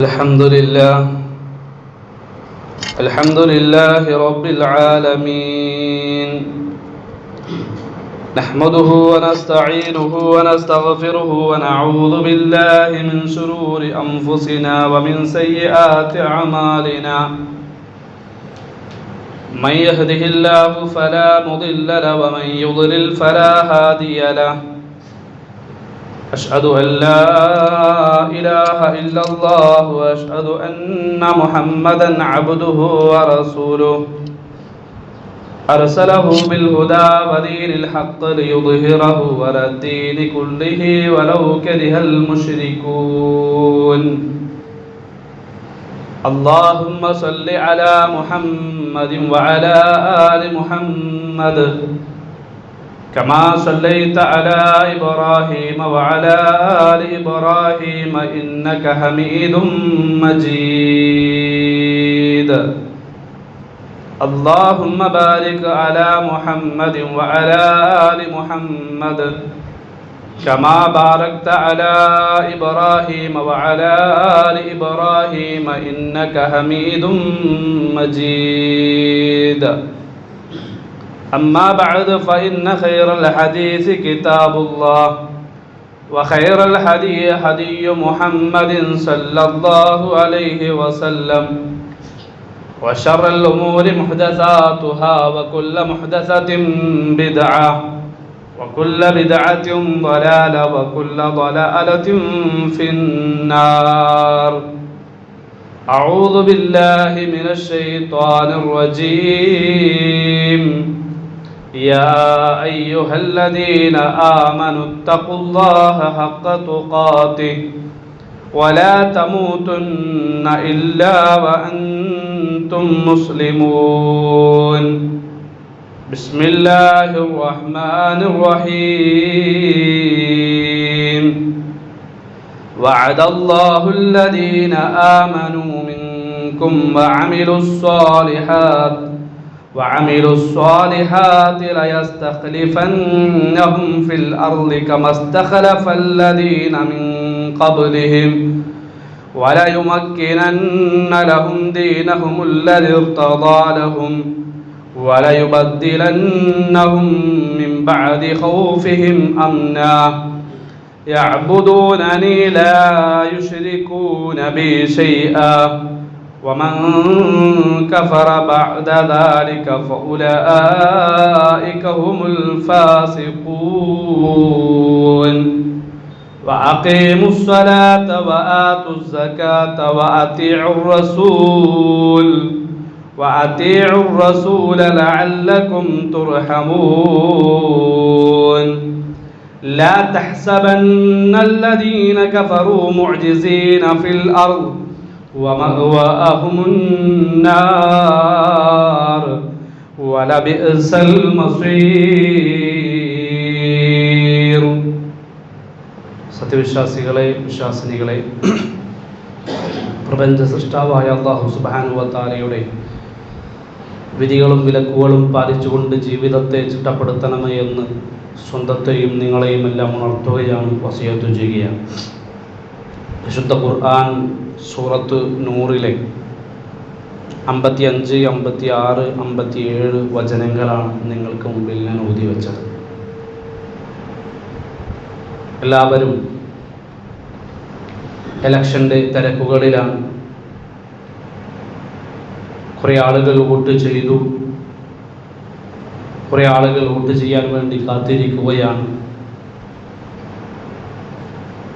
الحمد لله رب العالمين. نحمده ونستعينه ونستغفره ونعوذ بالله من شرور أنفسنا ومن سيئات أعمالنا. من يهده الله فلا مضل له ومن يضلل فلا هادي له. أشهد أن لا إله إلا الله وأشهد أن محمدا عبده ورسوله أرسله بالهدى ودين الحق ليظهره على الدين كله ولو كره المشركون. اللهم صل على محمد وعلى آل محمد كما صليت على إبراهيم وعلى آل إبراهيم إنك حميد مجيد. اللهم بارك على محمد وعلى آل محمد كما باركت على إبراهيم وعلى آل إبراهيم إنك حميد مجيد. أما بعد فإن خير الحديث كتاب الله وخير الهدي هدي محمد صلى الله عليه وسلم وشر الأمور محدثاتها وكل محدثة بدعة وكل بدعة ضلالة وكل ضلالة في النار. أعوذ بالله من الشيطان الرجيم. يا أيها الذين آمنوا اتقوا الله حق تقاته ولا تموتن إلا وأنتم مسلمون. بسم الله الرحمن الرحيم. وعد الله الذين آمنوا منكم وعملوا الصالحات ليستخلفنهم في الأرض كما استخلف الذين من قبلهم وليمكنن لهم دينهم الذي ارتضى لهم وليبدلنهم من بعد خوفهم أمنا يعبدونني لا يشركون بي شيئا ومن كفر بعد ذلك فأولئك هم الفاسقون. وأقيموا الصلاة وآتوا الزكاة وأطيعوا الرسول لعلكم ترحمون. لا تحسبن الذين كفروا معجزين في الأرض ومأواهم النار ولبئس المصير. സത്യവിശ്വാസികളെ, വിശ്വാസിനികളെ, പ്രപഞ്ച സൃഷ്ടാവായ അല്ലാഹു സുബ്ഹാനഹു വ തആലയുടെ വിധികളും വിലക്കുകളും പാലിച്ചുകൊണ്ട് ജീവിതത്തെ ചിട്ടപ്പെടുത്തണമേ എന്ന് സ്വന്തത്തെയും നിങ്ങളെയും എല്ലാം ഉണർത്തുകയാണ്, വസിയത്ത് ചെയ്യുകയാണ്. വിശുദ്ധ ഖുർആൻ സൂറത്ത് നൂറിലെ 55, 56, 57 വചനങ്ങളാണ് നിങ്ങൾക്ക് മുമ്പിൽ ഞാൻ ഓതി വെച്ചത്. എല്ലാവരും ഇലക്ഷൻ്റെ തിരക്കുകളിലാണ്. കുറേ ആളുകൾ വോട്ട് ചെയ്തു, കുറേ ആളുകൾ വോട്ട് ചെയ്യാൻ വേണ്ടി കാത്തിരിക്കുകയാണ്.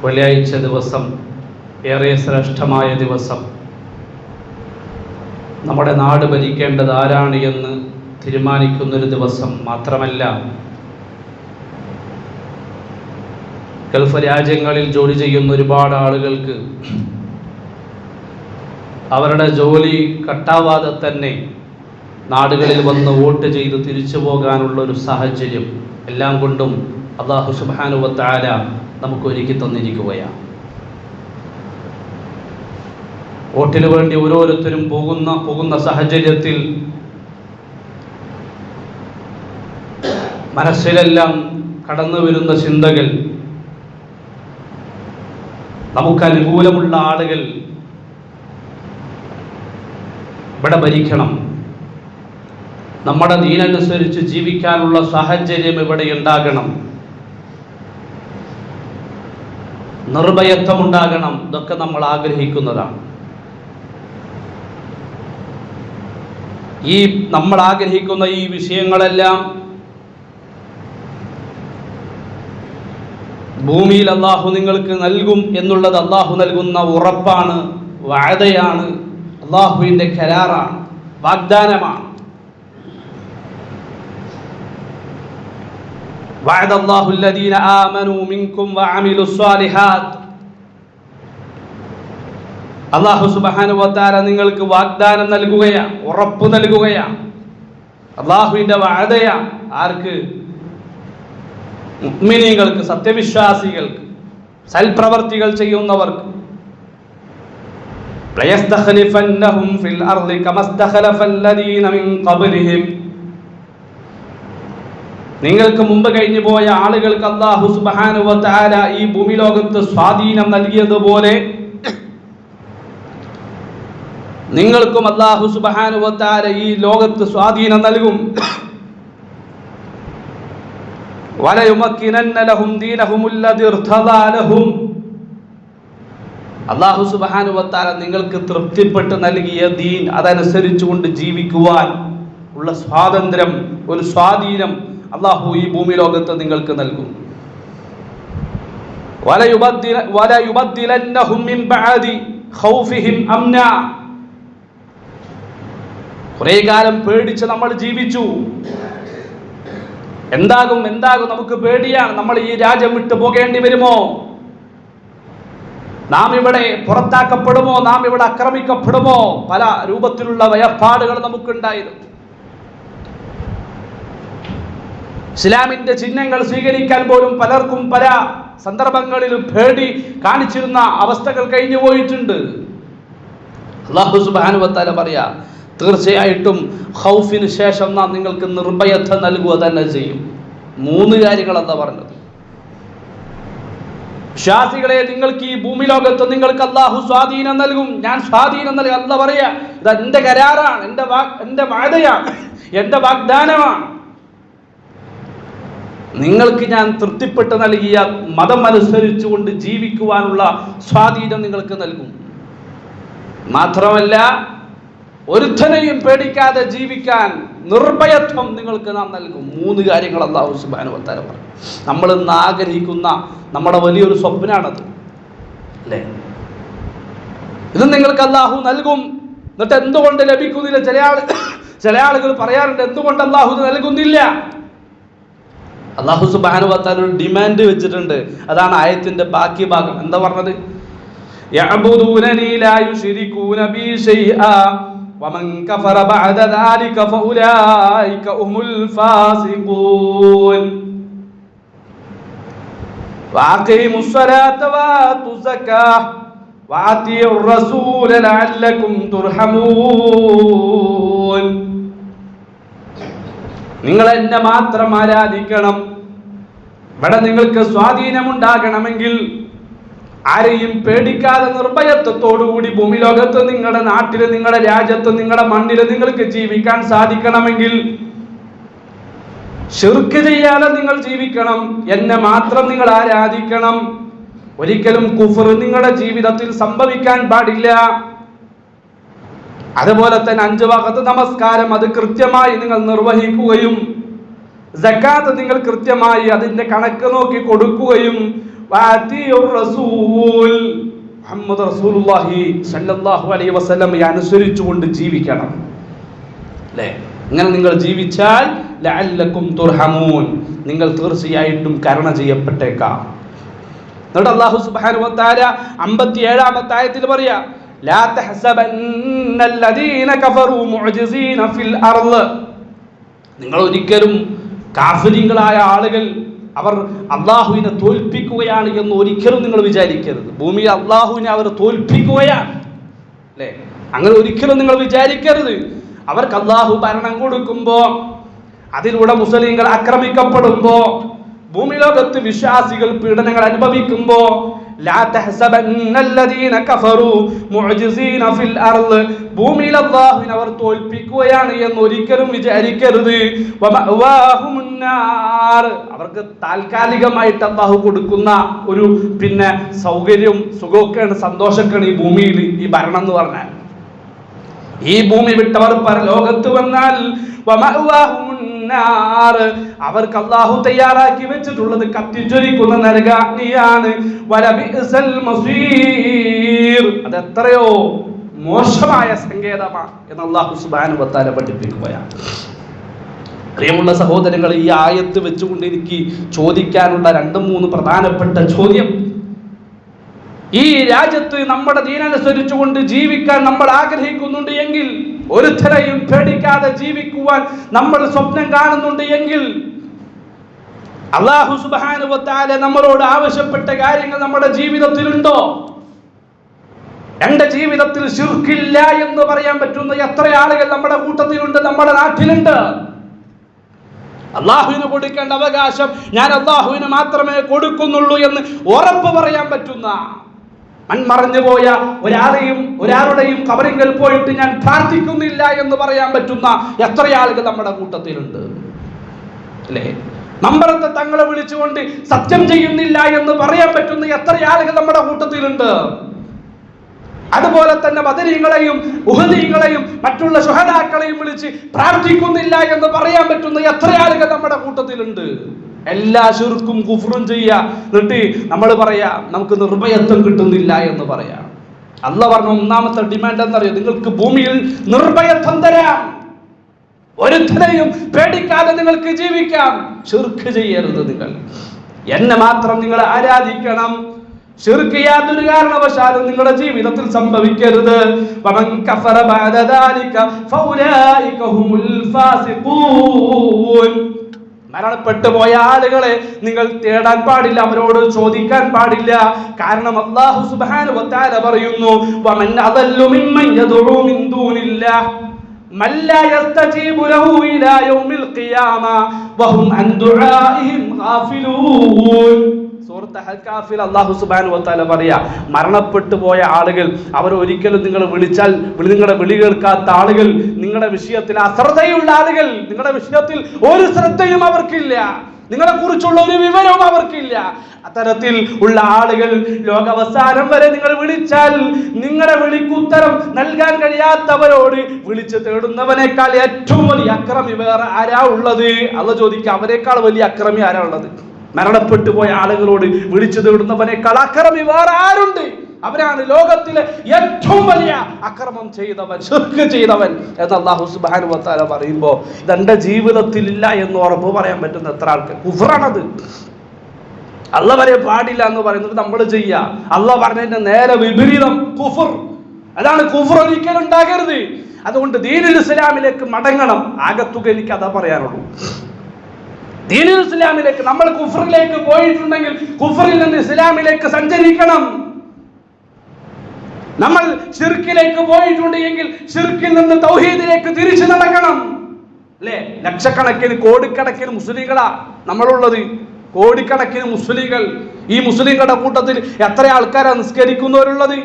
വെള്ളിയാഴ്ച ദിവസം, ഏറെ ശ്രേഷ്ഠമായ ദിവസം, നമ്മുടെ നാട് ഭരിക്കേണ്ടത് ആരാണ് എന്ന് തീരുമാനിക്കുന്നൊരു ദിവസം മാത്രമല്ല, ഗൾഫ് രാജ്യങ്ങളിൽ ജോലി ചെയ്യുന്ന ഒരുപാട് ആളുകൾക്ക് അവരുടെ ജോലി കട്ടാവാതെ തന്നെ നാടുകളിൽ വന്ന് വോട്ട് ചെയ്ത് തിരിച്ചു പോകാനുള്ള ഒരു സാഹചര്യം എല്ലാം കൊണ്ടും അല്ലാഹു സുബ്ഹാനഹു വ തആല നമുക്ക് ഒരുക്കി തന്നിരിക്കുകയാണ്. വോട്ടിന് വേണ്ടി ഓരോരുത്തരും പോകുന്ന സാഹചര്യത്തിൽ മനസ്സിലെല്ലാം കടന്നു വരുന്ന ചിന്തകൾ, നമുക്ക് അനുകൂലമുള്ള ആളുകൾ ഇവിടെ ഭരിക്കണം. നമ്മുടെ ദീനനുസരിച്ച് ജീവിക്കാനുള്ള സാഹചര്യം ഇവിടെ ഉണ്ടാകണം. നിർഭയത്വം ഉണ്ടാകണം. ഇതൊക്കെ നമ്മൾ ആഗ്രഹിക്കുന്നതാണ്. ഈ നമ്മൾ ആഗ്രഹിക്കുന്ന ഈ വിഷയങ്ങളെല്ലാം ഭൂമിയിൽ അള്ളാഹു നിങ്ങൾക്ക് നൽകും എന്നുള്ളത് അള്ളാഹു നൽകുന്ന ഉറപ്പാണ്, വഅദയാണ്, അള്ളാഹുവിൻ്റെ കരാറാണ്, വാഗ്ദാനമാണ്. വഅദല്ലാഹു അല്ലദീന ആമനൂ മിൻകും വഅമിലുസ് സ്വാലിഹാത്ത്. അല്ലാഹു സുബ്ഹാനഹു വ തആല നിങ്ങൾക്ക് വാഗ്ദാനം നൽകുകയാണ്, ഉറപ്പ് നൽകുകയാണ്. അല്ലാഹുവിന്റെ വഅദയാ. ആർക്ക്? മുഅ്മിനീങ്ങൾക്ക്, സത്യവിശ്വാസികൾക്ക്, സൽപ്രവർത്തികൾ ചെയ്യുന്നവർക്ക്. ലയസ്തഖലിഫന്നഹും ഫിൽ അർളി കമസ്തഖലഫല്ലദീന മിൻ ഖബ്ലിഹിം. നിങ്ങൾക്ക് മുമ്പ് കഴിഞ്ഞു പോയ ആളുകൾക്ക് അല്ലാഹു സുബ്ഹാനഹു വ തആല ഈ ഭൂമി ലോകത്ത് സ്വാധീനം നൽകിയതുപോലെ നിങ്ങൾക്കും അല്ലാഹു സുബ്ഹാനഹു വ തആല ഈ ലോകത്ത് സ്വാധീനം നൽകും. വലയുമക്കിനന്ന ലഹും ദീനഹുമുല്ലദി ഇർതദാ ലഹും. അല്ലാഹു സുബ്ഹാനഹു വ തആല നിങ്ങൾക്ക് തൃപ്തിപ്പെട്ട് നൽകിയ ദീൻ അതനുസരിച്ചുകൊണ്ട് ജീവിക്കുവാൻ ഉള്ള സ്വാതന്ത്ര്യം, ഒരു സ്വാധീനം അല്ലാഹു ഈ ഭൂമി ലോകത്ത് നിങ്ങൾക്ക് നൽകും. വലയുബദ്ദിലന്നഹും മിൻ ബഅദി ഖൗഫിഹിം അംനാ. കുറേ കാലം പേടിച്ച് നമ്മൾ ജീവിച്ചു. എന്താകും നമുക്ക് പേടിയാണ്. നമ്മൾ ഈ രാജ്യം വിട്ടു പോകേണ്ടി വരുമോ? നാം ഇവിടെ പുറത്താക്കപ്പെടുമോ? നാം ഇവിടെ ആക്രമിക്കപ്പെടുമോ? പല രൂപത്തിലുള്ള ഭയപ്പാടുകൾ നമുക്കുണ്ടായിരുന്നു. ഇസ്ലാമിന്റെ ചിഹ്നങ്ങൾ സ്വീകരിക്കാൻ പോലും പലർക്കും പല സന്ദർഭങ്ങളിലും പേടി കാണിച്ചിരുന്ന അവസ്ഥകൾ കഴിഞ്ഞു പോയിട്ടുണ്ട്. അല്ലാഹു സുബ്ഹാനഹു വ തആല പറയാ, തീർച്ചയായിട്ടും ഖൗഫിന് ശേഷം നാം നിങ്ങൾക്ക് നിർഭയത്വം നൽകുക തന്നെ ചെയ്യും. 3 കാര്യങ്ങൾ എന്താ പറഞ്ഞത്? വിശ്വാസികളെ, നിങ്ങൾക്ക് ഈ ഭൂമി ലോകത്ത് നിങ്ങൾക്ക് അല്ലാഹു സ്വാധീനം നൽകും. ഞാൻ സ്വാധീനം നൽകും. അല്ലാഹു പറയാ, ഇത് എന്റെ കരാറാണ്, എന്റെ വഅദയാണ്, എന്റെ വാഗ്ദാനമാണ്. നിങ്ങൾക്ക് ഞാൻ തൃപ്തിപ്പെട്ട് നൽകിയ മതം അനുസരിച്ചുകൊണ്ട് ജീവിക്കുവാനുള്ള സ്വാധീനം നിങ്ങൾക്ക് നൽകും. മാത്രമല്ല, ഒരുത്തനെയും പേടിക്കാതെ ജീവിക്കാൻ നിർഭയത്വം നിങ്ങൾക്ക് നാം നൽകും. 3 കാര്യങ്ങൾ അല്ലാഹു സുബ്ഹാനഹു വ തആല പറഞ്ഞു. നമ്മൾ ഇന്ന് ആഗ്രഹിക്കുന്ന നമ്മുടെ വലിയൊരു സ്വപ്നാണത്, അല്ലേ? ഇത് നിങ്ങൾക്ക് അല്ലാഹു നൽകും. എന്നിട്ട് എന്തുകൊണ്ട് ലഭിക്കുന്നില്ല? ചില ആളുകൾ പറയാറുണ്ട്, എന്തുകൊണ്ട് അല്ലാഹു ഇത് നൽകുന്നില്ല? അല്ലാഹു സുബ്ഹാനഹു വ തആല ഒരു ഡിമാൻഡ് വെച്ചിട്ടുണ്ട്. അതാണ് ആയത്തിന്റെ ബാക്കി ഭാഗം. എന്താ പറഞ്ഞത്? യഅബുദൂനനി ലാ യുശ്രികൂന ബി ശൈആ വമൻ കഫറ ബഅദ ദാലിക ഫഉലൈക ഹുമുൽ ഫാസിഖൂൻ വഅഖീമുസ് സ്വലാത വആതുസ് സകാഹ വഅതിഉർ റസൂല ലഅല്ലകും തുർഹമൂൻ. നിങ്ങൾ എന്നെ മാത്രം ആരാധിക്കണം. ഇവിടെ നിങ്ങൾക്ക് സ്വാധീനമുണ്ടാകണമെങ്കിൽ ആരെയും പേടിക്കാതെ നിർഭയത്വത്തോടുകൂടി ഭൂമി ലോകത്ത്, നിങ്ങളുടെ നാട്ടിൽ, നിങ്ങളുടെ രാജ്യത്ത്, നിങ്ങളുടെ മണ്ണിൽ നിങ്ങൾക്ക് ജീവിക്കാൻ സാധിക്കണമെങ്കിൽ ശിർക്ക് ചെയ്യാതെ നിങ്ങൾ ജീവിക്കണം. എന്നെ മാത്രം നിങ്ങൾ ആരാധിക്കണം. ഒരിക്കലും കുഫർ നിങ്ങളുടെ ജീവിതത്തിൽ സംഭവിക്കാൻ പാടില്ല. അതുപോലെ തന്നെ 5 വഖത്ത് നമസ്കാരം അത് കൃത്യമായി നിങ്ങൾ നിർവഹിക്കുകയും സക്കാത്ത് നിങ്ങൾ കൃത്യമായി അതിന്റെ കണക്ക് നോക്കി കൊടുക്കുകയും മുഹമ്മദ് റസൂലുള്ളാഹി സ്വല്ലല്ലാഹു അലൈഹി വസല്ലം അനുസരിച്ചുകൊണ്ട് ജീവിക്കണം, അല്ലേ? ഇങ്ങനെ നിങ്ങൾ ജീവിച്ചാൽ ലഅല്ലകും തുർഹമൂൻ, നിങ്ങൾ തീർച്ചയായിട്ടും കരുണ ചെയ്യപ്പെട്ടേക്കാം. എന്നിട്ട് അല്ലാഹു സുബ്ഹാനഹു വ തആല 57-ാമത്തെ ആയത്തിൽ പറയാ, ലാ തഹ്സബന്നല്ലദീന കഫറൂ മുഅ്ജിസീന ഫിൽ അർള്. നിങ്ങൾ ഒരിക്കലും കാഫിറുകളായ ആളുകൾ അവർ അല്ലാഹുവിനെ തോൽപ്പിക്കുകയാണ് എന്ന് ഒരിക്കലും നിങ്ങൾ വിചാരിക്കരുത്. ഭൂമിയിൽ അല്ലാഹുവിനെ അവർ തോൽപ്പിക്കുകയാണ്, അല്ലേ? അങ്ങനെ ഒരിക്കലും നിങ്ങൾ വിചാരിക്കരുത്. അവർക്ക് അല്ലാഹു ഭരണം കൊടുക്കുമ്പോ, അതിലൂടെ മുസ്ലിങ്ങൾ ആക്രമിക്കപ്പെടുമ്പോ, ഭൂമി ലോകത്ത് വിശ്വാസികൾ പീഡനങ്ങൾ അനുഭവിക്കുമ്പോ ലാ തഹ്സബന്നല്ലദീന കഫറു മുഅ്ജിസീന ഫിൽ അർള്, ഭൂമിയിൽ അല്ലാഹുവിനെ അവർ തോൽപ്പിക്കുകയാണ് എന്ന് ഒരിക്കലും വിചാരിക്കരുത്. വമഅവാഹുമുന്നാർ, അവർക്ക് താൽക്കാലികമായിട്ട് അല്ലാഹു കൊടുക്കുന്ന ഒരു സൗകര്യവും സുഖമൊക്കെയാണ്, സന്തോഷമൊക്കെയാണ് ഈ ഭൂമിയിൽ ഈ ഭരണം എന്ന് പറഞ്ഞാൽ. ഈ ഭൂമി വിട്ടവർ പരലോകത്ത് വന്നാൽ അവർക്ക് അല്ലാഹു തയ്യാറാക്കി വെച്ചിട്ടുള്ളത് കത്തിജ്വലിക്കുന്ന നരകാഗ്നിയാണ്. വലബിഅ്സൽ മസീർ, അത് എത്രയോ മോശമായ സങ്കേതമാണ് എന്ന് അല്ലാഹു സുബ്ഹാനഹു വ തആല പഠിപ്പിക്കുകയാണ്. പ്രിയമുള്ള സഹോദരങ്ങളെ, ഈ ആയത്ത് വെച്ചുകൊണ്ട് എനിക്ക് ചോദിക്കാനുള്ള 2-3 പ്രധാനപ്പെട്ട ചോദ്യം. ഈ രാജ്യത്ത് നമ്മുടെ ദീനനുസരിച്ചുകൊണ്ട് ജീവിക്കാൻ നമ്മൾ ആഗ്രഹിക്കുന്നുണ്ട് എങ്കിൽ, ഒരുത്തരെയും പേടിക്കാതെ ജീവിക്കുവാൻ നമ്മൾ സ്വപ്നം കാണുന്നുണ്ട് എങ്കിൽ, അല്ലാഹു സുബ്ഹാനഹു വ തആല നമ്മളോട് ആവശ്യപ്പെട്ട കാര്യങ്ങൾ നമ്മുടെ ജീവിതത്തിലുണ്ടോ? എന്റെ ജീവിതത്തിൽ ശിർക്കില്ല എന്ന് പറയാൻ പറ്റുന്ന എത്ര ആളുകൾ നമ്മുടെ കൂട്ടത്തിലുണ്ട്, നമ്മുടെ നാട്ടിലുണ്ട്? അല്ലാഹുവിന് കൊടുക്കേണ്ട അവകാശം ഞാൻ അല്ലാഹുവിന് മാത്രമേ കൊടുക്കുന്നുള്ളൂ എന്ന് ഉറപ്പ് പറയാൻ പറ്റുന്ന, മൺമറഞ്ഞുപോയ ഒരാളുടെയും ഖബറിങ്കൽ പോയിട്ട് ഞാൻ പ്രാർത്ഥിക്കുന്നില്ല എന്ന് പറയാൻ പറ്റുന്ന എത്ര ആളുകൾ നമ്മുടെ കൂട്ടത്തിലുണ്ട്? അല്ലേ? മമ്പറത്തെ തങ്ങളെ വിളിച്ചുകൊണ്ട് സത്യം ചെയ്യുന്നില്ല എന്ന് പറയാൻ പറ്റുന്ന എത്ര ആളുകൾ നമ്മുടെ കൂട്ടത്തിലുണ്ട്? അതുപോലെ തന്നെ ബദരീങ്ങളെയും ഉഹദീങ്ങളെയും മറ്റുള്ള ശുഹദാക്കളെയും വിളിച്ച് പ്രാർത്ഥിക്കുന്നില്ല എന്ന് പറയാൻ പറ്റുന്ന എത്ര ആളുകൾ നമ്മുടെ കൂട്ടത്തിലുണ്ട്? എല്ലാ ശിർക്കും കുഫ്റും ചെയ്യാ, എന്നിട്ട് നമ്മൾ പറയാ നമുക്ക് നിർഭയത്വം കിട്ടുന്നില്ല എന്ന് പറയാം. അല്ലാഹു പറഞ്ഞ ഒന്നാമത്തെ ഡിമാൻഡ് എന്നറിയോ? നിങ്ങൾക്ക് ഭൂമിയിൽ നിർഭയത്വം തരാം, ഒരുത്തരെയും പേടിക്കാതെ നിങ്ങൾക്ക് ജീവിക്കാം. ശിർക്ക് ചെയ്യരുത്, നിങ്ങൾ എന്നെ മാത്രം നിങ്ങൾ ആരാധിക്കണം. ശിർക്ക് യാതൊരു കാരണവശാലും നിങ്ങളുടെ ജീവിതത്തിൽ സംഭവിക്കരുത്. വമൻ കഫറ ബഅദ ദാലിക ഫൗലൈക ഹുമുൽ ഫാസിഖൂൻ, മരണപ്പെട്ടു പോയ ആളുകളെ നിങ്ങൾ തേടാൻ പാടില്ല, അവരോട് ചോദിക്കാൻ പാടില്ല. കാരണം അല്ലാഹു സുബ്ഹാനഹു വ തആല പറയുന്നു, വമൻ അദല്ലു മിമ്മൻ യദ്ഉ മിൻ ദൂനില്ലാഹ് മൻ ലാ യസ്തജീബു ലഹു ഇലാ യൗമിൽ ഖിയാമ വഹും അൻ ദുആഇഹിം ഗാഫിലൂൻ. സൂറത്ത് അഹ്കാഫിൽ അല്ലാഹു സുബ്ഹാനഹു വ തആല പറയാ, മരണപ്പെട്ടു പോയ ആളുകൾ, അവർ ഒരിക്കലും നിങ്ങൾ വിളിച്ചാൽ നിങ്ങളുടെ വിളി കേൾക്കാത്ത ആളുകൾ, നിങ്ങളുടെ വിഷയത്തിൽ അശ്രദ്ധയുള്ള ആളുകൾ, നിങ്ങളുടെ വിഷയത്തിൽ ഒരു ശ്രദ്ധയും അവർക്കില്ല, നിങ്ങളെ കുറിച്ചുള്ള ഒരു വിവരവും അവർക്കില്ല. അത്തരത്തിൽ ഉള്ള ആളുകൾ ലോകാവസാനം വരെ നിങ്ങൾ വിളിച്ചാൽ നിങ്ങളുടെ വിളിക്കുത്തരം നൽകാൻ കഴിയാത്തവരോട് വിളിച്ചു തേടുന്നവനേക്കാൾ ഏറ്റവും വലിയ അക്രമി വേറെ ആരാ ഉള്ളത്? അല്ലാഹു ചോദിക്കുക, അവരെക്കാൾ വലിയ അക്രമി ആരാ ഉള്ളത്? മരണപ്പെട്ടു പോയ ആളുകളോട് വിളിച്ചു തേടുന്നവനേക്കാൾ അക്രമി വേറെ ആരുണ്ട്? അവരാണ് ലോകത്തിലെ ഏറ്റവും വലിയ അക്രമം ചെയ്തവൻ, ശിർക്ക് ചെയ്തവൻ എന്ന് അല്ലാഹു സുബ്ഹാനഹു വ തആല പറയുമ്പോൾ ഇതെന്റെ ജീവിതത്തിൽ ഇല്ല എന്ന് ഉറപ്പ് പറയാൻ പറ്റുന്ന എത്ര ആൾക്ക്? കുഫ്റാണത്. അല്ലാഹു വരെ പാടില്ല എന്ന് പറയുന്നത് നമ്മൾ ചെയ്യുക, അല്ലാഹു പറഞ്ഞതിന്റെ നേരെ വിപരീതം കുഫർ. അതാണ് കുഫർ, ഒരിക്കലും ഉണ്ടാകരുത്. അതുകൊണ്ട് ദീനുൽ ഇസ്ലാമിലേക്ക് മടങ്ങണം. ആകത്തുക എനിക്ക് അതാ പറയാനുള്ളൂ. ദീനുൽ ഇസ്ലാമിലേക്ക്, നമ്മൾ കുഫറിലേക്ക് പോയിട്ടുണ്ടെങ്കിൽ കുഫറിൽ നിന്ന് ഇസ്ലാമിലേക്ക് സഞ്ചരിക്കണം. നമ്മൾ ശിർക്കിലേക്ക് പോയിട്ടുണ്ട് എങ്കിൽ ശിർക്കിൽ നിന്ന് തൗഹീദിലേക്ക് തിരിച്ചു നടക്കണം. അല്ലേ? ലക്ഷക്കണക്കിന് കോടിക്കണക്കിന് മുസ്ലിങ്ങളാ നമ്മളുള്ളത്, കോടിക്കണക്കിന് മുസ്ലിങ്ങൾ. ഈ മുസ്ലിങ്ങളുടെ കൂട്ടത്തിൽ എത്ര ആൾക്കാരാണ് നിസ്കരിക്കുന്നവരുള്ളത്?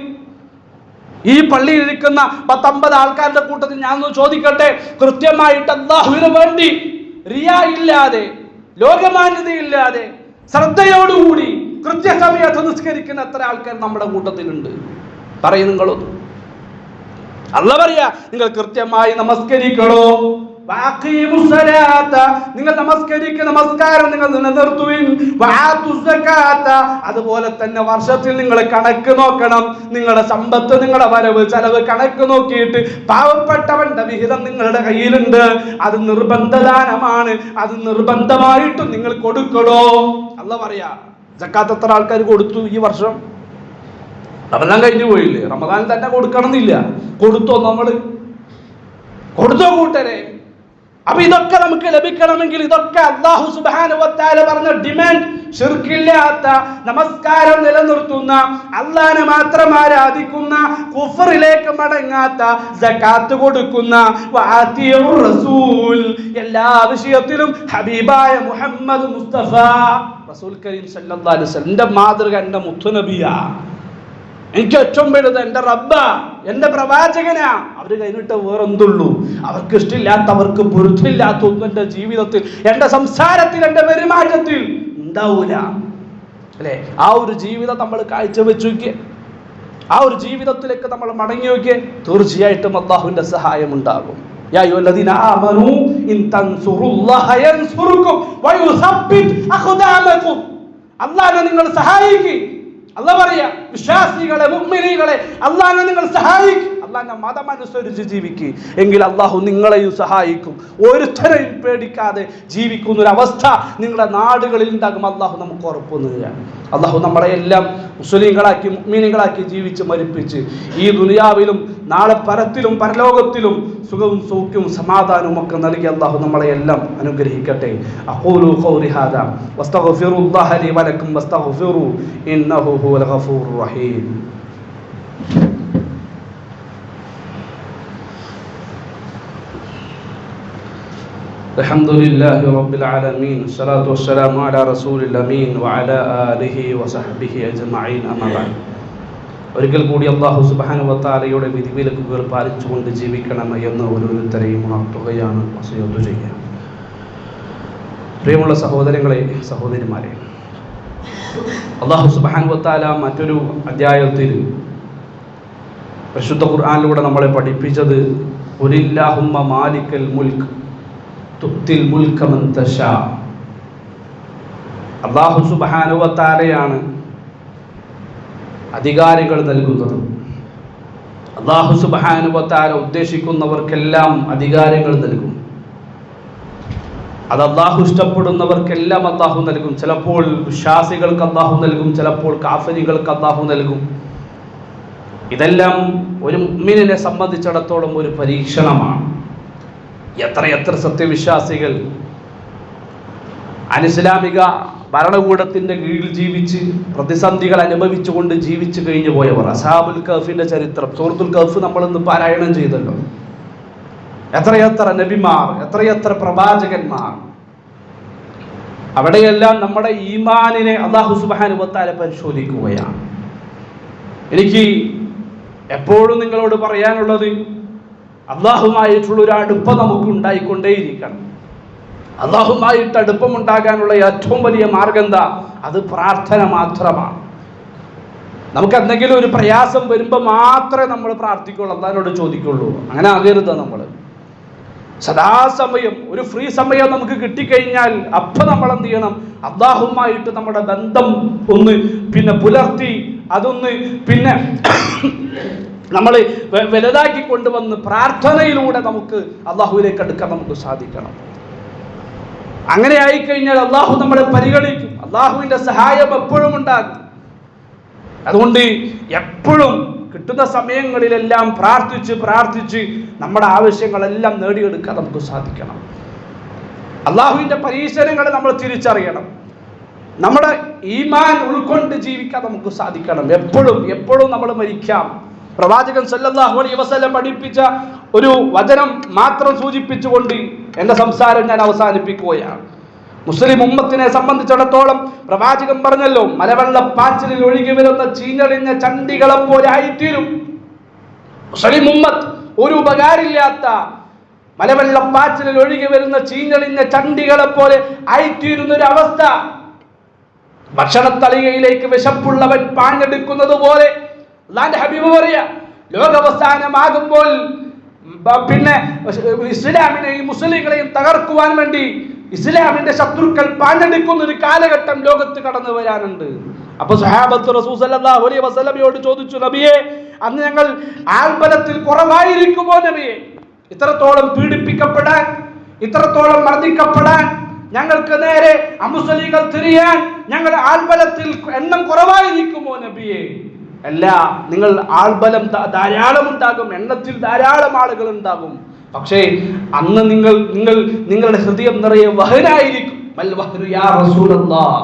ഈ പള്ളിയിൽ ഇരിക്കുന്ന 10-50 ആൾക്കാരുടെ കൂട്ടത്തിൽ ഞാൻ ഒന്ന് ചോദിക്കട്ടെ, കൃത്യമായിട്ട് അല്ലാഹുവിന് വേണ്ടി റിയാ ഇല്ലാതെ, ലോകമാന്യതയില്ലാതെ, ശ്രദ്ധയോടുകൂടി കൃത്യസമയത്ത് നിസ്കരിക്കുന്ന എത്ര ആൾക്കാർ നമ്മുടെ കൂട്ടത്തിലുണ്ട്? പറയും നിങ്ങളൊന്ന്. അല്ലാഹു പറയാ, നിങ്ങൾ കൃത്യമായി നമസ്കരിക്കണോ? നിങ്ങൾ നമസ്കാരം നിങ്ങൾ നിലനിർത്തുവിൻ. അതുപോലെ തന്നെ വർഷത്തിൽ നിങ്ങൾ കണക്ക് നോക്കണം. നിങ്ങളുടെ സമ്പത്ത്, നിങ്ങളുടെ വരവ് ചെലവ് കണക്ക് നോക്കിയിട്ട് പാവപ്പെട്ടവന്റെ വിഹിതം നിങ്ങളുടെ കയ്യിലുണ്ട്, അത് നിർബന്ധദാനമാണ്, അത് നിർബന്ധമായിട്ടും നിങ്ങൾ കൊടുക്കണോ? അല്ലാഹു പറയാ, സക്കാത്ത് എത്ര ആൾക്കാർ കൊടുത്തു ഈ വർഷം? റമദാൻ കഴിഞ്ഞു പോയില്ലേ? റമദാൻ തന്നെ കൊടുക്കണം എന്നില്ല. കൊടുത്തോ? നമ്മൾ കൊടുത്തോ കൂട്ടരെ? അപ്പൊ ഇതൊക്കെ നമുക്ക് ലഭിക്കണമെങ്കിൽ ഇതൊക്കെ അല്ലാഹു സുബ്ഹാനഹു വ തആല പറഞ്ഞ ഡിമാൻഡ്, ശിർക്കില്ലാത്ത, നമസ്കാരം നിലനിർത്തുന്ന, അല്ലാഹനെ മാത്രം ആരാധിക്കുന്ന, കുഫറിലേക്ക് മടങ്ങാത്ത, സകാത്ത് കൊടുക്കുന്ന, വഅതിഉർ റസൂൽ, എല്ലാ വിഷയത്തിലും ഹബീബായ മുഹമ്മദ് മുസ്തഫ റസൂൽ കരീം സല്ലല്ലാഹു അലൈഹി വസല്ലം എൻ്റെ മാതൃക, എൻ്റെ മുത്തുനബിയാ, എനിക്ക് ഏറ്റവും വലുത് എൻ്റെ റബ്ബ, എൻ്റെ പ്രവാചകനാ. അവര് കഴിഞ്ഞിട്ട് വേറെന്തുള്ളൂ? അവർക്ക് ഇഷ്ടമില്ലാത്ത, അവർക്ക് പൊരുത്തില്ലാത്ത ഒന്നും എൻ്റെ ജീവിതത്തിൽ, എൻ്റെ സംസാരത്തിൽ, എൻ്റെ പെരുമാറ്റത്തിൽ ഉണ്ടാവൂല. അല്ലെ? ആ ഒരു ജീവിതം നമ്മൾ കാഴ്ചവെച്ച് നോക്കിയേ, ആ ഒരു ജീവിതത്തിലേക്ക് നമ്മൾ മടങ്ങി നോക്കിയേ, തീർച്ചയായിട്ടും അല്ലാഹുവിന്റെ സഹായം ഉണ്ടാകും. യാ അയ്യുഹല്ലദീന ആമനൂ ഇൻ തൻസുറുല്ലാഹ യൻസുറുക്കും വയുസബ്ബിത് അഖ്ദാമകും. അല്ലാഹനെ നിങ്ങൾ സഹായിക്കുക. അല്ലാഹ് പറയാ, വിശ്വാസികളെ, മുഅ്മിനീകളെ, അല്ലാഹനെ നിങ്ങൾ സഹായിക്കുക, അല്ലാഹന്റെ മതമനുസരിച്ച് ജീവിക്കുക, എങ്കിൽ അല്ലാഹു നിങ്ങളെയും സഹായിക്കും. ഒരുത്തരെയും പേടിക്കാതെ ജീവിക്കുന്ന ഒരു അവസ്ഥ നിങ്ങളുടെ നാടുകളിൽ ഉണ്ടാകും. അല്ലാഹു നമുക്ക് ഉറപ്പുന്നതാണ്. അല്ലാഹു നമ്മളെ എല്ലാം മുസ്ലിങ്ങളാക്കി, മുഅ്മിനീകളാക്കി ജീവിച്ച് മരിപ്പിച്ച് ഈ ദുനിയാവിലും നാളെ പരത്തിലും പരലോകത്തിലും സുഖവും സൗഖ്യവും സമാധാനവും ഒക്കെ നൽകി അല്ലാഹു നമ്മളെ എല്ലാം അനുഗ്രഹിക്കട്ടെ. അഖൂലു ഖൗലി ഹാദാ വസ്തഗ്ഫിറുല്ലാഹ ലി വലക്കും വസ്തഗ്ഫിറു ഇന്നഹു ഹുവൽ ഗഫൂറുർ റഹീം. അൽഹംദുലില്ലാഹി റബ്ബിൽ ആലമീൻ സ്വലാത്തു വസ്സലാമു അലാ റസൂലിൽ അമീൻ വഅലാ ആലിഹി വസഹ്ബിഹി അജ്മഈൻ. അമ്മാ ബഅദ്. ഒരിക്കൽ കൂടി അല്ലാഹു സുബ്ഹാനഹു വ തആലയുടെ വിധിവിലക്കുകൾ പാലിച്ചുകൊണ്ട് ജീവിക്കണം എന്ന് ഓരോരുത്തരെയും ഉണർത്തുകയാണ്, വസിയത്ത് ചെയ്യുക. പ്രിയമുള്ള സഹോദരങ്ങളെ, സഹോദരിമാരെ, അല്ലാഹു സുബ്ഹാനഹു വ തആല മറ്റൊരു അധ്യായത്തിൽ പരിശുദ്ധ ഖുർആനിലൂടെ നമ്മളെ പഠിപ്പിച്ചത് ഖുലില്ലാഹുമ്മ മാലിക്കൽ മുൽക്ക് തുത്തിൽ മുൽക മൻ തശാ. അല്ലാഹു സുബ്ഹാനഹു വ തആലയാണ് അധികാരങ്ങൾ നൽകുന്നത്. അല്ലാഹു സുബ്ഹാനഹു വ തആല ഉദ്ദേശിക്കുന്നവർക്കെല്ലാം അധികാരങ്ങൾ നൽകും. അത് അല്ലാഹു ഇഷ്ടപ്പെടുന്നവർക്കെല്ലാം അല്ലാഹു നൽകും. ചിലപ്പോൾ വിശ്വാസികൾക്ക് അല്ലാഹു നൽകും, ചിലപ്പോൾ കാഫിറുകൾക്ക് അല്ലാഹു നൽകും. ഇതെല്ലാം ഒരു മുഅ്മിനിനെ സംബന്ധിച്ചിടത്തോളം ഒരു പരീക്ഷണമാണ്. എത്രയെത്ര സത്യവിശ്വാസികൾ അനിസ്ലാമിക ഭരണകൂടത്തിന്റെ കീഴിൽ ജീവിച്ച് പ്രതിസന്ധികൾ അനുഭവിച്ചുകൊണ്ട് ജീവിച്ചു കഴിഞ്ഞു പോയവർ. അസ്ഹാബുൽ കഹ്ഫിന്റെ ചരിത്രം, സൂറത്തുൽ കഹ്ഫ് നമ്മളിന്ന് പാരായണം ചെയ്തല്ലോ. എത്രയെത്ര നബിമാർ, എത്രയെത്ര പ്രവാചകന്മാർ. അവിടെയെല്ലാം നമ്മുടെ ഈമാനിനെ അല്ലാഹു സുബ്ഹാനഹു വ തആല പരിശോധിക്കുകയാണ്. എനിക്ക് എപ്പോഴും നിങ്ങളോട് പറയാനുള്ളത്, അല്ലാഹുമായിട്ടുള്ള ഒരു അടുപ്പം നമുക്ക് ഉണ്ടായിക്കൊണ്ടേയിരിക്കണം. അല്ലാഹുമായിട്ട് അടുപ്പമുണ്ടാകാനുള്ള ഏറ്റവും വലിയ മാർഗം എന്താ? അത് പ്രാർത്ഥന മാത്രമാണ്. നമുക്ക് എന്തെങ്കിലും ഒരു പ്രയാസം വരുമ്പോൾ മാത്രമേ നമ്മൾ പ്രാർത്ഥിക്കുള്ളൂ, അല്ലാഹുവിനോട് ചോദിക്കുള്ളൂ. അങ്ങനെ ആകരുത്. നമ്മൾ സദാസമയം ഒരു ഫ്രീ സമയം നമുക്ക് കിട്ടിക്കഴിഞ്ഞാൽ അപ്പം നമ്മൾ എന്ത് ചെയ്യണം? അല്ലാഹുമായിട്ട് നമ്മുടെ ബന്ധം ഒന്ന് പുലർത്തി, അതൊന്ന് നമ്മൾ വലുതാക്കി കൊണ്ടുവന്ന് പ്രാർത്ഥനയിലൂടെ നമുക്ക് അല്ലാഹുവിലേക്ക് അടുക്കാൻ നമുക്ക് സാധിക്കണം. അങ്ങനെ ആയിക്കഴിഞ്ഞാൽ അല്ലാഹു നമ്മളെ പരിഗണിക്കും. അല്ലാഹുവിന്റെ സഹായം എപ്പോഴും ഉണ്ടാകും. അതുകൊണ്ട് എപ്പോഴും കിട്ടുന്ന സമയങ്ങളിലെല്ലാം പ്രാർത്ഥിച്ച് നമ്മുടെ ആവശ്യങ്ങളെല്ലാം നേടിയെടുക്കാൻ നമുക്ക് സാധിക്കണം. അല്ലാഹുവിന്റെ പരീക്ഷണങ്ങളെ നമ്മൾ തിരിച്ചറിയണം. നമ്മുടെ ഈമാൻ ഉൾക്കൊണ്ട് ജീവിക്കാൻ നമുക്ക് സാധിക്കണം. എപ്പോഴും നമ്മൾ മരിക്കാം. പ്രവാചകൻ സല്ലല്ലാഹു അലൈഹി വസല്ലം പഠിപ്പിച്ച ഒരു വചനം മാത്രം സൂചിപ്പിച്ചുകൊണ്ട് എൻ്റെ സംസാരം ഞാൻ അവസാനിപ്പിക്കുകയാണ്. മുസ്ലിം ഉമ്മത്തിനെ സംബന്ധിച്ചിടത്തോളം പ്രവാചകൻ പറഞ്ഞല്ലോ, മലവെള്ളപ്പാച്ചിലിൽ ഒഴുകി വരുന്ന ചീഞ്ഞളിഞ്ഞ ചണ്ടികളെ പോലെ ആയിത്തീരും. മുസ്ലിം ഉമ്മത്ത് ഒരു ഉപകാരമില്ലാത്ത മലവെള്ളപ്പാച്ചിലിൽ ഒഴുകി വരുന്ന ചീഞ്ഞളിഞ്ഞ ചണ്ടികളെ പോലെ ആയിത്തീരുന്ന ഒരു അവസ്ഥ. ഭക്ഷണത്തളികയിലേക്ക് വിശപ്പുള്ളവൻ പാഞ്ഞെടുക്കുന്നത് പോലെ അല്ലാഹുവിന്റെ ഹബീബ് പറയാ, ലോകാവസാനമാകുമ്പോൾ ഇസ്ലാമിനെയും മുസ്ലിങ്ങളെയും തകർക്കുവാൻ വേണ്ടി ഇസ്ലാമിന്റെ ശത്രുക്കൾ പാഞ്ഞെടുക്കുന്ന ഒരു കാലഘട്ടം ലോകത്ത് കടന്നു വരാനുണ്ട്. അപ്പൊ സ്വഹാബത്ത് റസൂൽ സല്ലല്ലാഹു അലൈഹി വസല്ലമയോട് ചോദിച്ചു, നബിയെ, അന്ന് ഞങ്ങൾ ആൾബലത്തിൽ കുറവായിരിക്കുമോ നബിയെ? ഇത്രത്തോളം പീഡിപ്പിക്കപ്പെടാൻ, ഇത്രത്തോളം മർദ്ദിക്കപ്പെടാൻ, ഞങ്ങൾക്ക് നേരെ അമുസ്ലിങ്ങൾ തിരിയാൻ ഞങ്ങളുടെ ആൾബലത്തിൽ എണ്ണം കുറവായിരിക്കുമോ നബിയെ? അല്ല, നിങ്ങൾ ആൾബലം ധാരാളം ഉണ്ടാകും, എണ്ണത്തിൽ ധാരാളം ആളുകൾ ഉണ്ടാകും. പക്ഷേ അന്ന് നിങ്ങളുടെ ഹൃദയം നിറയെ വഹനായിരിക്കും. മൽ വഹ്നു യാ റസൂലല്ലാഹ്.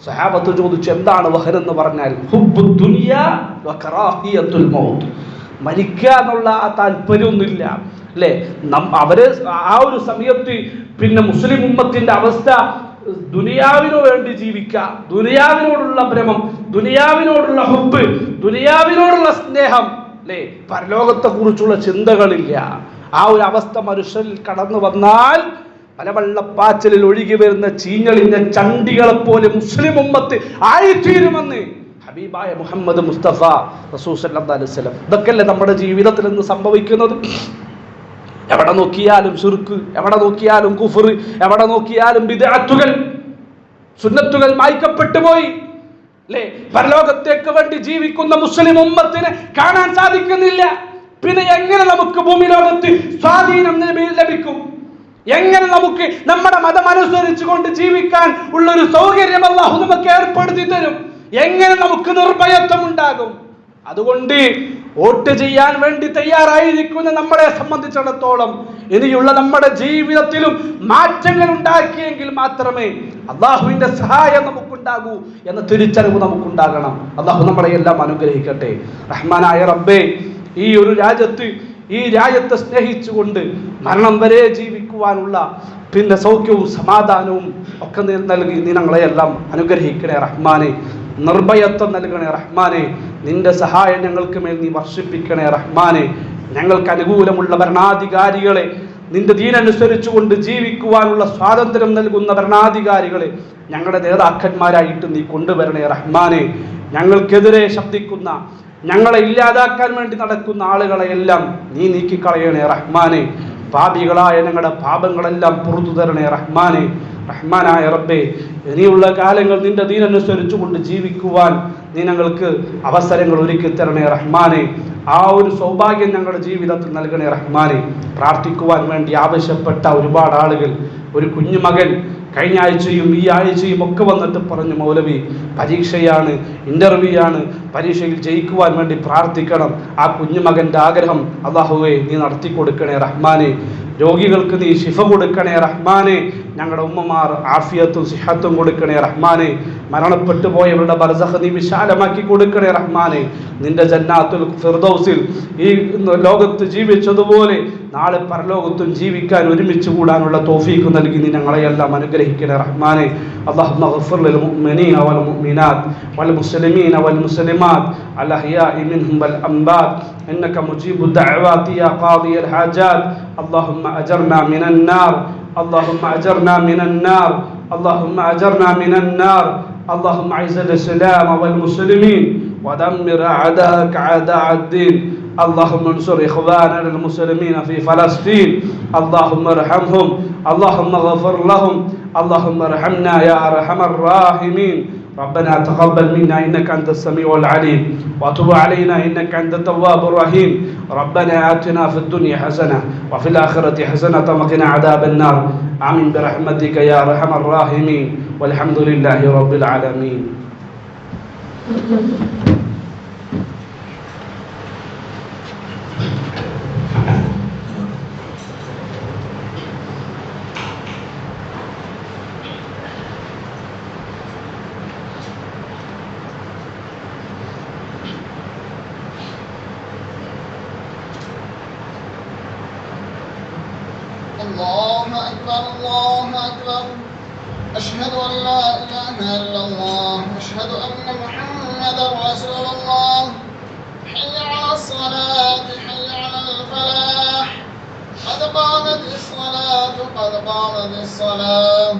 സഹാബത്ത് ചോദിച്ചു, എന്താണ് വഹൻ എന്ന് പറഞ്ഞാൽ? ഹുബ്ബുദ് ദുനിയാ വ കറാഹിയത്തുൽ മൗത്ത്. മരിക്കുക എന്നുള്ള ആ താല്പര്യമൊന്നുമില്ല അല്ലേ? അവര് ആ ഒരു സമയത്ത് പിന്നെ മുസ്ലിം ഉമ്മത്തിന്റെ അവസ്ഥ ദുനിയാവിനു വേണ്ടി ജീവിക്കുക, ദുനിയാവിനോടുള്ള ഭ്രമം, ദുനിയാവിനോടുള്ള ഹുബ്ബ്, ദുനിയാവിനോടുള്ള സ്നേഹം അല്ലേ? പരലോകത്തെ കുറിച്ചുള്ള ചിന്തകളില്ല. ആ ഒരു അവസ്ഥ മനുഷ്യരിൽ കടന്നു വന്നാൽ മലവെള്ളപ്പാച്ചിലിൽ ഒഴുകി വരുന്ന ചീഞ്ഞളിഞ്ഞ ചണ്ടികളെ പോലെ മുസ്ലിം ഉമ്മത്ത് ആയിത്തീരുമെന്ന് ഹബീബായ മുഹമ്മദ് മുസ്തഫ റസൂൽ സല്ലല്ലാഹു അലൈഹി വസല്ലം. ഇതൊക്കെയല്ലേ നമ്മുടെ ജീവിതത്തിൽ നിന്ന് സംഭവിക്കുന്നത്. എവിടെ നോക്കിയാലും ശിർക്ക്, എവിടെ നോക്കിയാലും കുഫർ, എവിടെ നോക്കിയാലും ബിദ്അത്തുകൾ, സുന്നത്തുകൾ മായ്ക്കപ്പെട്ടു പോയി അല്ലേ? പരലോകത്തേക്ക് വേണ്ടി ജീവിക്കുന്ന മുസ്ലിം ഉമ്മത്തിനെ കാണാൻ സാധിക്കുന്നില്ല. പിന്നെ എങ്ങനെ നമുക്ക് ഭൂമി ലോകത്ത് സ്വാധീനം ലഭിക്കും? എങ്ങനെ നമുക്ക് നമ്മുടെ മതമനുസരിച്ച് കൊണ്ട് ജീവിക്കാൻ ഉള്ളൊരു സൗകര്യം അല്ലാഹു നമുക്ക് ഏർപ്പെടുത്തി തരും? എങ്ങനെ നമുക്ക് നിർഭയത്വം ഉണ്ടാകും? അതുകൊണ്ട് വോട്ട് ചെയ്യാൻ വേണ്ടി തയ്യാറായിരിക്കുന്ന നമ്മളെ സംബന്ധിച്ചിടത്തോളം ഇനിയുള്ള നമ്മുടെ ജീവിതത്തിലും മാറ്റങ്ങൾ ഉണ്ടാക്കിയെങ്കിൽ മാത്രമേ അള്ളാഹുവിന്റെ സഹായം നമുക്കുണ്ടാകൂ എന്ന തിരിച്ചറിവ് നമുക്കുണ്ടാകണം. അള്ളാഹു നമ്മളെ എല്ലാം അനുഗ്രഹിക്കട്ടെ. റഹ്മാനായ റബ്ബേ, ഈ രാജ്യത്തെ സ്നേഹിച്ചുകൊണ്ട് മരണം വരെ ജീവിക്കുവാനുള്ള പിന്നെ സൗഖ്യവും സമാധാനവും ഒക്കെ നൽകി നീ ഞങ്ങളെയെല്ലാം അനുഗ്രഹിക്കണേ റഹ്മാനെ. നിർഭയത്വം നൽകണേ റഹ്മാനെ. നിന്റെ സഹായം ഞങ്ങൾക്ക് മേൽ നീ വർഷിപ്പിക്കണേ റഹ്മാനെ. ഞങ്ങൾക്ക് അനുകൂലമുള്ള ഭരണാധികാരികളെ, നിന്റെ ദീനനുസരിച്ചു കൊണ്ട് ജീവിക്കുവാനുള്ള സ്വാതന്ത്ര്യം നൽകുന്ന ഭരണാധികാരികളെ ഞങ്ങളുടെ നേതാക്കന്മാരായിട്ട് നീ കൊണ്ടുവരണേ റഹ്മാനെ. ഞങ്ങൾക്കെതിരെ ശബ്ദിക്കുന്ന, ഞങ്ങളെ ഇല്ലാതാക്കാൻ വേണ്ടി നടക്കുന്ന ആളുകളെയെല്ലാം നീ നീക്കിക്കളയണേ റഹ്മാനെ. പാപികളായ ഞങ്ങളുടെ പാപങ്ങളെല്ലാം പുറത്തു തരണേ റഹ്മാനെ. റഹ്മാനായ റബ്ബേ, ഇനിയുള്ള കാലങ്ങൾ നിന്റെ ദീനനുസരിച്ചു കൊണ്ട് ജീവിക്കുവാൻ നീ ഞങ്ങൾക്ക് അവസരങ്ങൾ ഒരുക്കി തരണേ റഹ്മാനെ. ആ ഒരു സൗഭാഗ്യം ഞങ്ങളുടെ ജീവിതത്തിൽ നൽകണേ റഹ്മാനെ. പ്രാർത്ഥിക്കുവാൻ വേണ്ടി ആവശ്യപ്പെട്ട ഒരുപാട് ആളുകൾ, ഒരു കുഞ്ഞുമകൻ കഴിഞ്ഞ ആഴ്ചയും ഈ ആഴ്ചയും ഒക്കെ വന്നിട്ട് പറഞ്ഞു, മൗലവി പരീക്ഷയാണ്, ഇന്റർവ്യൂ ആണ്, പരീക്ഷയിൽ ജയിക്കുവാൻ വേണ്ടി പ്രാർത്ഥിക്കണം. ആ കുഞ്ഞുമകന്റെ ആഗ്രഹം അല്ലാഹുവേ നീ നടത്തി കൊടുക്കണേ റഹ്മാനെ. രോഗികൾക്ക് നീ ശിഫ കൊടുക്കണേ റഹ്മാനെ. ഞങ്ങളുടെ ഉമ്മമാർ ആഫിയത്തും സിഹത്തും കൊടുക്കണേ റഹ്മാനെ. മരണപ്പെട്ടു പോയവരുടെ ബർസഖ് നീ വിശാലമാക്കി കൊടുക്കണേ റഹ്മാനെ. നിന്റെ ജന്നാത്തുൽ ഫിർദൗസിൽ ഈ ലോകത്ത് ജീവിച്ചതുപോലെ നാളെ പരലോകത്തും ജീവിക്കാൻ ഒരുമിച്ച് കൂടാനുള്ള തൗഫീഖ് നൽകി നീ ഞങ്ങളെയെല്ലാം അനുഗ്രഹിക്കണേ റഹ്മാനെ. اللهم اغفر للمؤمنين والمؤمنات والمسلمين والمسلمات الأحياء منهم والأموات إنك مجيب الدعوات يا قاضي الحاجات. اللهم أجرنا من النار، اللهم أجرنا من النار، اللهم أجرنا من النار. اللهم أعز الإسلام والمسلمين ودمر أعداءك أعداء الدين. اللهم انصر إخواننا المسلمين في فلسطين. اللهم ارحمهم، اللهم اغفر لهم، اللهم ارحمنا يا أرحم الراحمين. ربنا تقبل منا إنك أنت السميع العليم وتب علينا إنك أنت التواب الرحيم. ربنا آتنا في الدنيا حسنة وفي الآخرة حسنة وقنا عذاب النار. آمين برحمتك يا أرحم الراحمين والحمد لله رب العالمين. الله أكبر الله أكبر. أشهد أن لا إله إلا الله، أشهد أن محمدا رسول الله. حي على الصلاة، حي على الفلاح، قد قامت الصلاة، قد قامت الصلاة.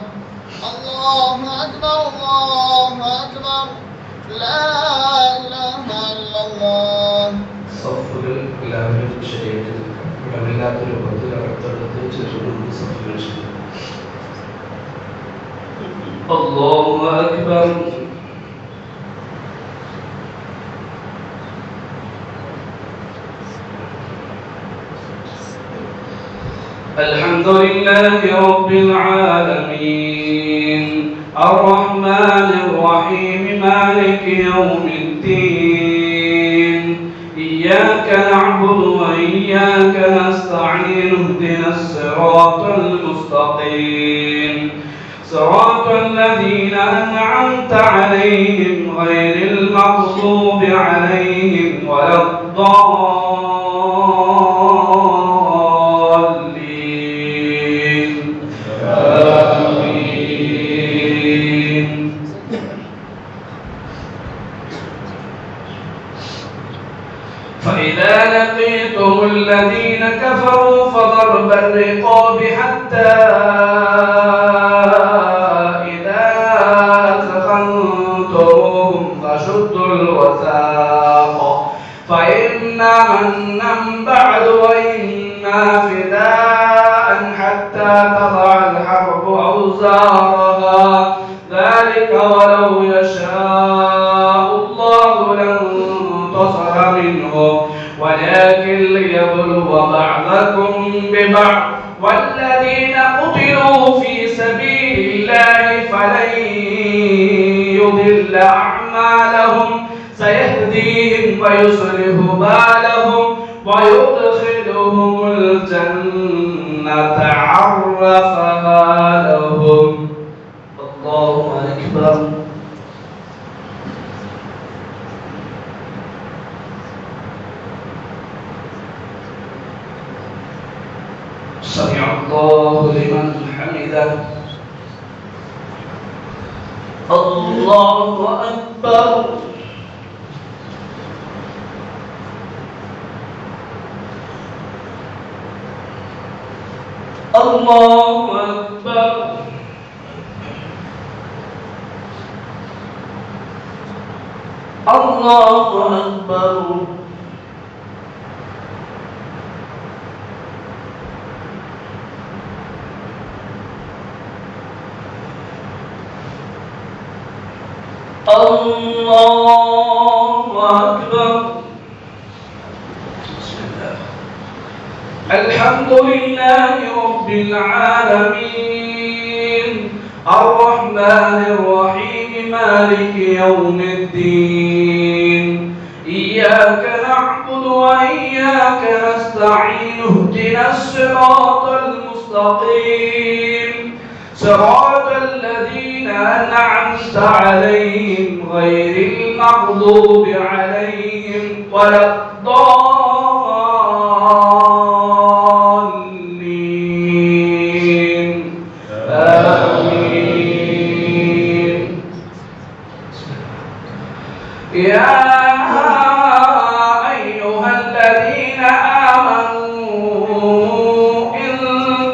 الله أكبر الله أكبر. لا إله إلا الله. صفر إلى شيء ومنات البدر الله أكبر. الحمد لله رب العالمين الرحمن الرحيم مالك يوم الدين. إياك نعبد وإياك نستعين اهدنا الصراط المستقيم صراط الذين أنعمت عليهم غير المغضوب عليهم ولا الضالين آمين. فإذا لقيتم الذين كفروا فضرب الرقاب حتى إذا ثخنتموهم فشدوا الوثاق فإما منا بعد وإما فداء حتى تضع الحرب أوزارها ذلك ولو يشاء الله لانتصر منهم ولكن ليبلو بعضكم ببعض والذين قتلوا في سبيل الله فلن يضل أعمالهم سيهديهم ويصلح بالهم ويدخلهم الجنة عرفها لهم. الله أكبر. سمع الله لمن حمده. الله أكبر. الله أكبر. الله أكبر. الله أكبر. بسم الله. الحمد لله رب العالمين الرحمن الرحيم مالك يوم الدين إياك نعبد وإياك نستعين اهدنا الصراط المستقيم صراط الذين أنعمت عليهم غير المغضوب عليهم ولا الضالين آمين. يا أيها الذين آمنوا إن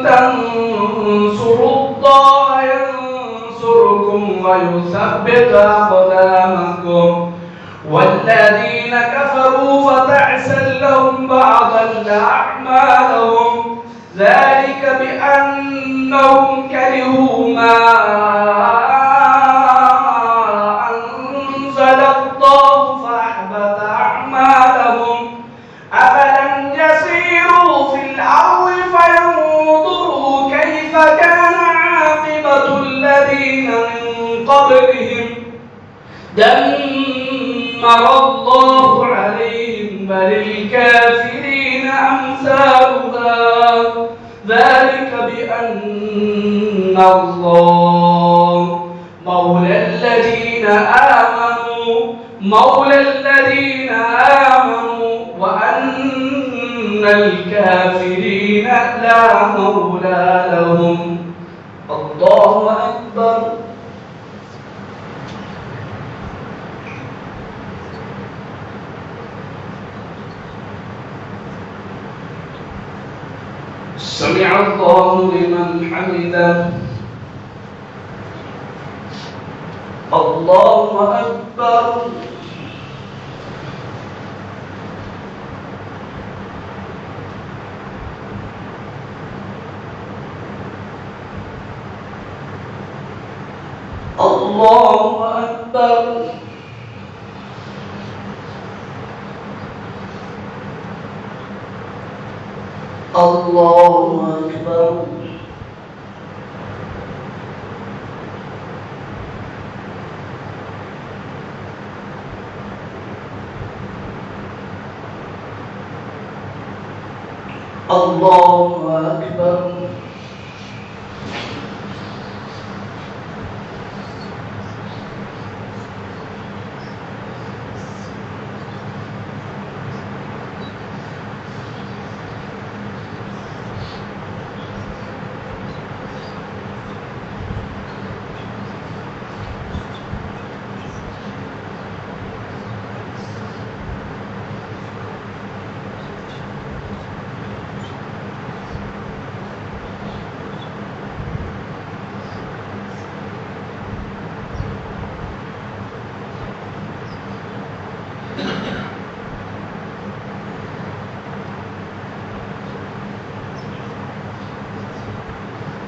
تنصروا الله ينصركم ويثبت أقدامكم والذين كفروا فتعسا لهم وأضل أعمالهم ذلك بأنهم كرهوا ما أنزل الله فأحبط أعمالهم أفلم يسيروا في الأرض فينظروا كيف كان عاقبة الذين من قبلهم دمر الله عليهم وللكافرين أمثالها ذلك بأن الله مولى الذين آمنوا وأن الكافرين لا مولى لهم. الله أكبر. سمع الله لمن حمده. الله أكبر. الله أكبر. الله أكبر. الله أكبر.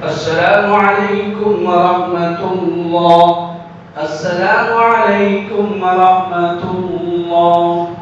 السلام عليكم ورحمة الله. السلام عليكم ورحمة الله.